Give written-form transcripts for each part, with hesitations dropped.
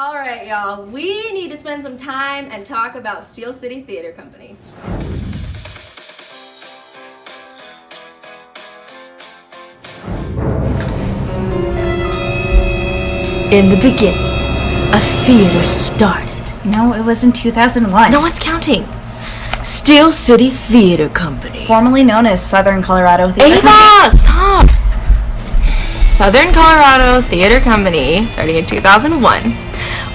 All right, y'all, we need to spend some time and talk about Steel City Theater Company. In the beginning, a theater started. No, it was in 2001. No one's counting. Steel City Theater Company. Formerly known as Southern Colorado Theater Company. Ava, stop! Southern Colorado Theater Company, starting in 2001,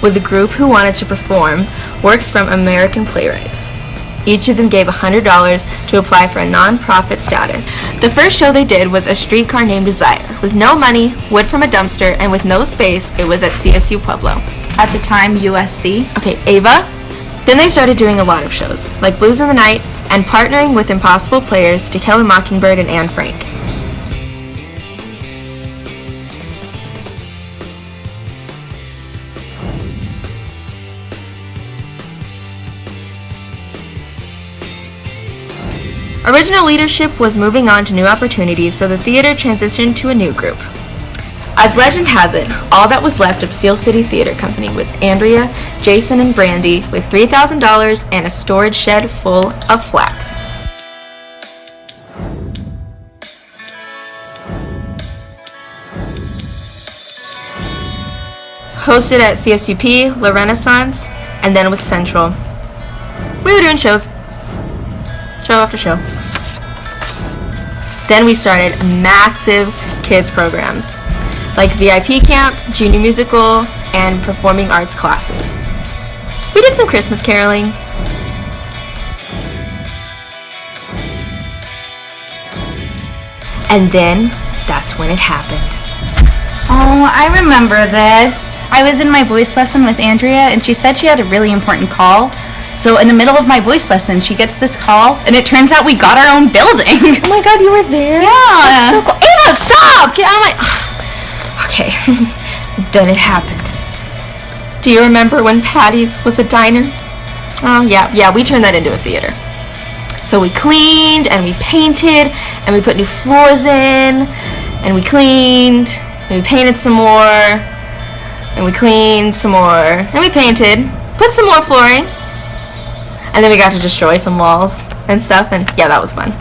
with a group who wanted to perform works from American playwrights. Each of them gave $100 to apply for a non-profit status. The first show they did was A Streetcar Named Desire. With no money, wood from a dumpster, and with no space, it was at CSU Pueblo. At the time, USC. Okay, Ava. Then they started doing a lot of shows, like Blues in the Night, and partnering with Impossible Players, To Kill a Mockingbird, and Anne Frank. Original leadership was moving on to new opportunities, so the theater transitioned to a new group. As legend has it, all that was left of Steel City Theater Company was Andrea, Jason, and Brandy with $3,000 and a storage shed full of flats. Hosted at CSUP, La Renaissance, and then with Central. We were doing shows. Show after show. Then we started massive kids programs like VIP camp, junior musical, and performing arts classes. We did some Christmas caroling. And then that's when it happened. Oh, I remember this. I was in my voice lesson with Andrea, and she said she had a really important call. So in the middle of my voice lesson, she gets this call, and it turns out we got our own building. Oh my god, you were there? Yeah. That's so cool. Ava, stop! Get out of my... Okay, then it happened. Do you remember when Patty's was a diner? Oh, yeah, we turned that into a theater. So we cleaned, and we painted, and we put new floors in, and we cleaned, and we painted some more, and we cleaned some more, and we painted, put some more flooring, and then we got to destroy some walls and stuff, and yeah, that was fun.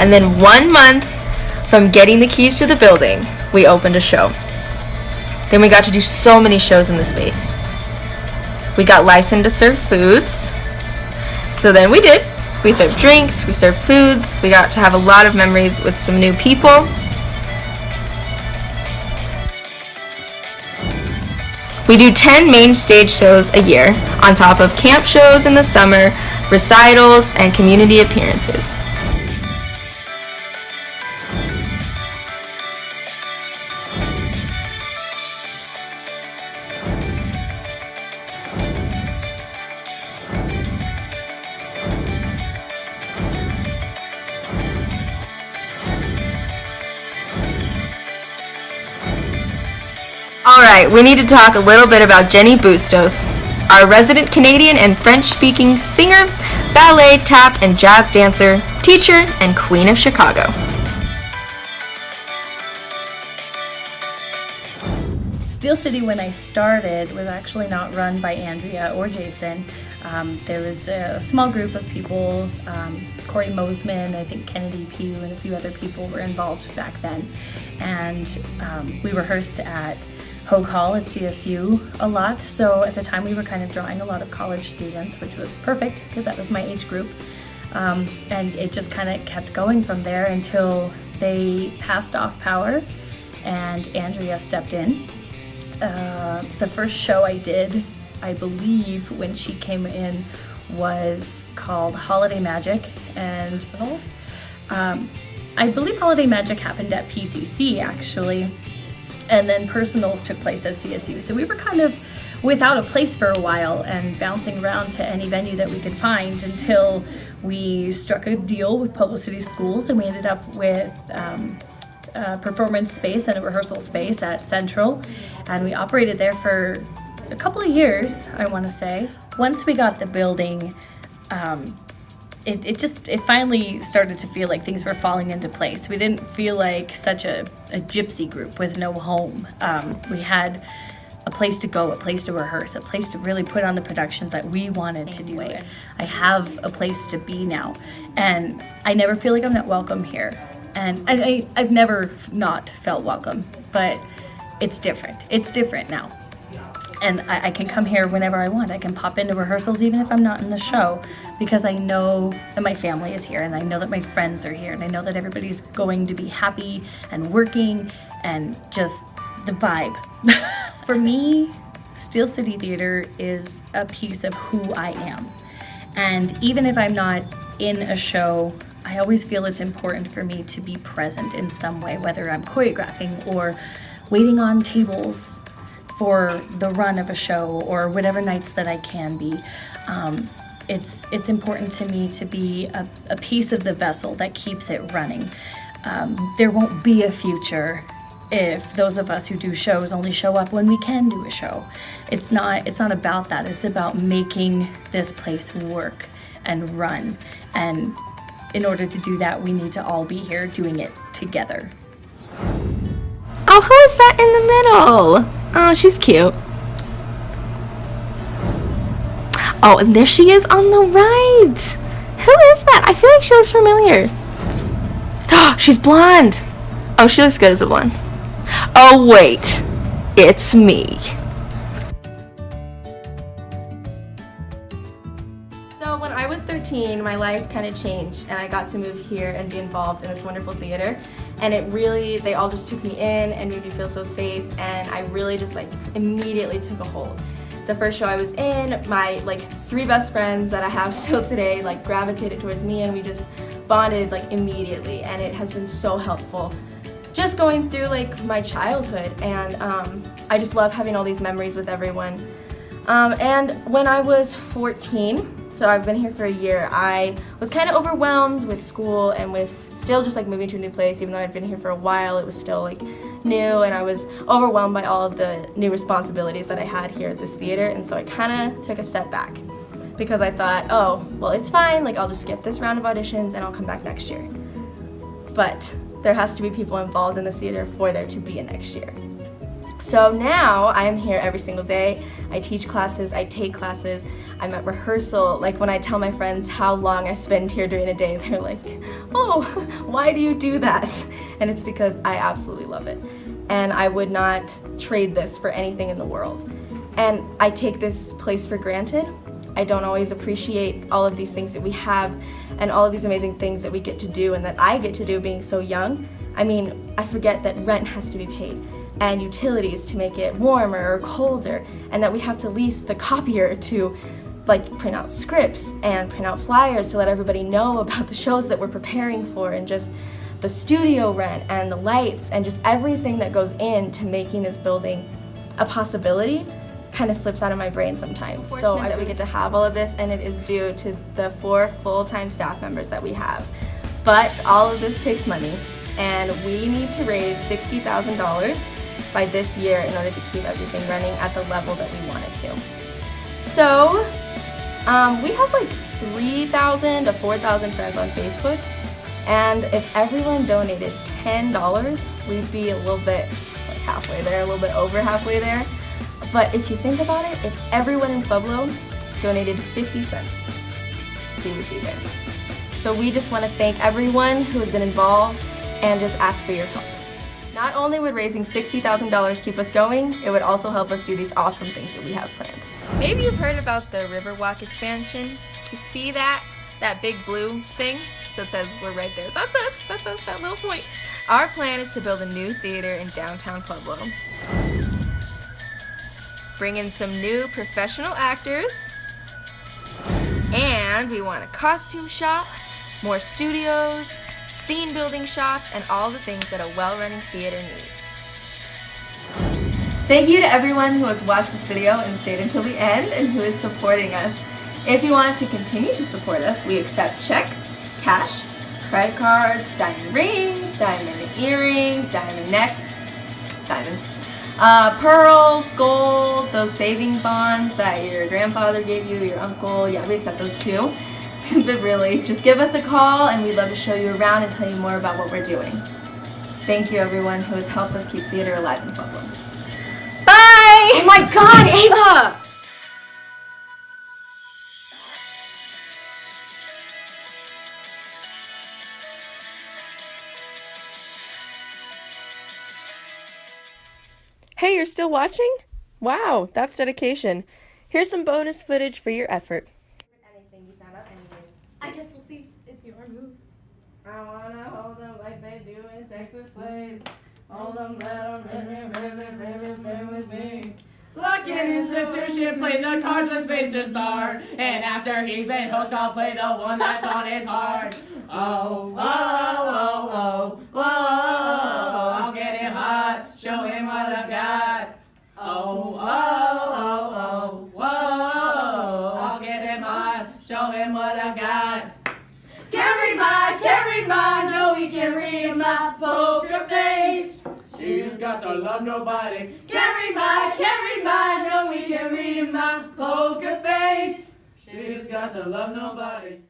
And then 1 month from getting the keys to the building, we opened a show. Then we got to do so many shows in the space. We got licensed to serve foods. So then we did. We served drinks, we served foods. We got to have a lot of memories with some new people. We do 10 main stage shows a year, on top of camp shows in the summer, recitals, and community appearances. Alright, we need to talk a little bit about Jenny Bustos, our resident Canadian and French-speaking singer, ballet, tap, and jazz dancer, teacher, and Queen of Chicago. Steel City, when I started, was actually not run by Andrea or Jason. There was a small group of people, Corey Mosman, I think Kennedy Pugh, and a few other people were involved back then. And we rehearsed at Hogue Hall at CSU a lot, so at the time we were kind of drawing a lot of college students, which was perfect because that was my age group. And it just kind of kept going from there until they passed off power and Andrea stepped in. The first show I did, I believe, when she came in was called Holiday Magic, and I believe Holiday Magic happened at PCC actually, and then Personals took place at CSU. So we were kind of without a place for a while and bouncing around to any venue that we could find until we struck a deal with Pueblo City Schools, and we ended up with a performance space and a rehearsal space at Central, and we operated there for a couple of years, I want to say. Once we got the building, it finally started to feel like things were falling into place. We didn't feel like such a gypsy group with no home. We had a place to go, a place to rehearse, a place to really put on the productions that we wanted to do. I have a place to be now, and I never feel like I'm not welcome here. And I've never not felt welcome, but it's different. It's different now. And I can come here whenever I want. I can pop into rehearsals even if I'm not in the show, because I know that my family is here, and I know that my friends are here, and I know that everybody's going to be happy and working and just the vibe. For me, Steel City Theater is a piece of who I am. And even if I'm not in a show, I always feel it's important for me to be present in some way, whether I'm choreographing or waiting on tables for the run of a show or whatever nights that I can be. It's important to me to be a piece of the vessel that keeps it running. There won't be a future if those of us who do shows only show up when we can do a show. It's not about that. It's about making this place work and run. And in order to do that, we need to all be here doing it together. Oh, who is that in the middle? Oh, she's cute. Oh, and there she is on the right. Who is that? I feel like she looks familiar. Oh, she's blonde. Oh, she looks good as a blonde. Oh, wait. It's me. So when I was 13, my life kind of changed, and I got to move here and be involved in this wonderful theater. And they all just took me in and made me feel so safe, and I really just immediately took a hold. The first show I was in, my 3 best friends that I have still today gravitated towards me, and we just bonded immediately, and it has been so helpful. Just going through my childhood, and I just love having all these memories with everyone. And when I was 14, so I've been here for a year, I was kind of overwhelmed with school and with still just moving to a new place. Even though I'd been here for a while, it was still new, and I was overwhelmed by all of the new responsibilities that I had here at this theater. And so I kind of took a step back because I thought, oh, well, it's fine, I'll just skip this round of auditions and I'll come back next year. But there has to be people involved in this theater for there to be a next year. So now I am here every single day. I teach classes, I take classes, I'm at rehearsal. When I tell my friends how long I spend here during a day, they're like, oh, why do you do that? And it's because I absolutely love it. And I would not trade this for anything in the world. And I take this place for granted. I don't always appreciate all of these things that we have and all of these amazing things that we get to do and that I get to do being so young. I mean, I forget that rent has to be paid and utilities to make it warmer or colder, and that we have to lease the copier to print out scripts and print out flyers to let everybody know about the shows that we're preparing for, and just the studio rent and the lights and just everything that goes into making this building a possibility kind of slips out of my brain sometimes. So that we get to have all of this, and it is due to the 4 full-time staff members that we have. But all of this takes money, and we need to raise $60,000 by this year in order to keep everything running at the level that we want it to. So we have 3,000 to 4,000 friends on Facebook, and if everyone donated $10, we'd be a little bit halfway there, a little bit over halfway there. But if you think about it, if everyone in Pueblo donated 50 cents, we would be there. So we just want to thank everyone who has been involved and just ask for your help. Not only would raising $60,000 keep us going, it would also help us do these awesome things that we have planned. Maybe you've heard about the Riverwalk expansion. You see that big blue thing that says we're right there? That's us, that little point. Our plan is to build a new theater in downtown Pueblo. Bring in some new professional actors, and we want a costume shop, more studios, scene building shots, and all the things that a well-running theater needs. Thank you to everyone who has watched this video and stayed until the end and who is supporting us. If you want to continue to support us, we accept checks, cash, credit cards, diamond rings, diamond earrings, diamond diamonds, pearls, gold, those saving bonds that your grandfather gave you, your uncle. Yeah, we accept those too. But really, just give us a call and we'd love to show you around and tell you more about what we're doing. Thank you everyone who has helped us keep theater alive in Pueblo. Bye! Oh my God, Ava! Hey, you're still watching? Wow, that's dedication. Here's some bonus footage for your effort. Anything you found out anyways. I guess we'll see. It's your move. I wanna hold them like they do in Texas plays. Hold them, let them with me. Lock in institution, play the cards with space to start. And after he's been hooked, I'll play the one that's on his heart. Oh, oh, oh, oh, oh, I'll get him hot, show him what I've got. Oh, oh, oh, oh, whoa, I'll get him hot, show him what I've got. Can't read mine, no he can't read my poker face. She's got to love nobody. Can't read mine, no he can't read my poker face. She's got to love nobody.